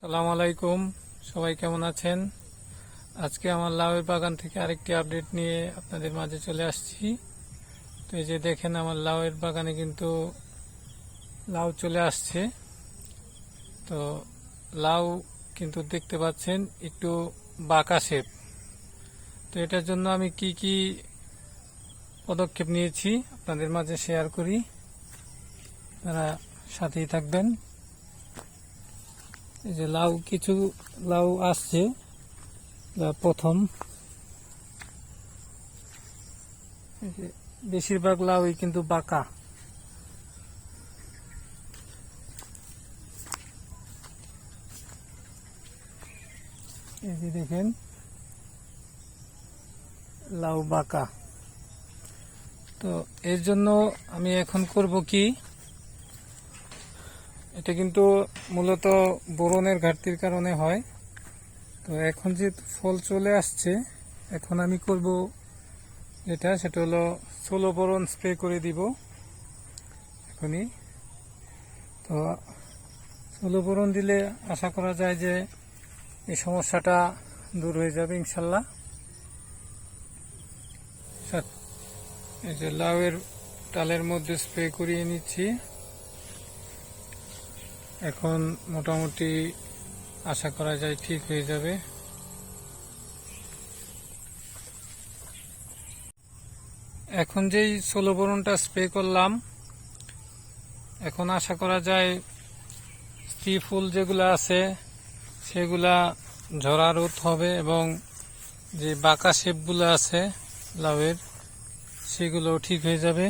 আসসালামু আলাইকুম, সবাই কেমন আছেন? আজকে আমার লাউয়ের বাগান থেকে আরেকটি আপডেট নিয়ে আপনাদের মাঝে চলে আসছি। তো এই যে দেখেন, আমার লাউয়ের বাগানে কিন্তু লাউ চলে আসছে। তো লাউ কিন্তু দেখতে পাচ্ছেন একটু বাঁকা শেপ। তো এটার জন্য আমি কি কি পদক্ষেপ নিয়েছি আপনাদের মাঝে শেয়ার করি, তারা সাথেই থাকবেন। এই যে কিছু লাউ আসছে, প্রথম বেশিরভাগ লাউই কিন্তু বাঁকা। এই যে দেখেন, লাউ বাঁকা। তো এর জন্য আমি এখন করব কি, এটা কিন্তু মূলত বোরনের ঘাটতির কারণে হয়। তো এখন যে ফল চলে আসছে, এখন আমি করব সেটা হলো 16 বোরন স্প্রে করে দিব এখনই। তো 16 বোরন দিলে আশা করা যায় যে এই সমস্যাটা দূর হয়ে যাবে ইনশাল্লাহ। এই যে লাউয়ের ডালের মধ্যে স্প্রে করিয়ে নিচ্ছি। এখন মোটামুটি আশা করা যায় ঠিক হয়ে যাবে। এখন যেই 16 বোরনটা স্প্রে করলাম, এখন আশা করা যায় স্ত্রী ফুল যেগুলো আছে সেগুলা ঝরা রোধ হবে, এবং যে বাঁকা শেপগুলো আছে লাউয়ের সেগুলো ঠিক হয়ে যাবে।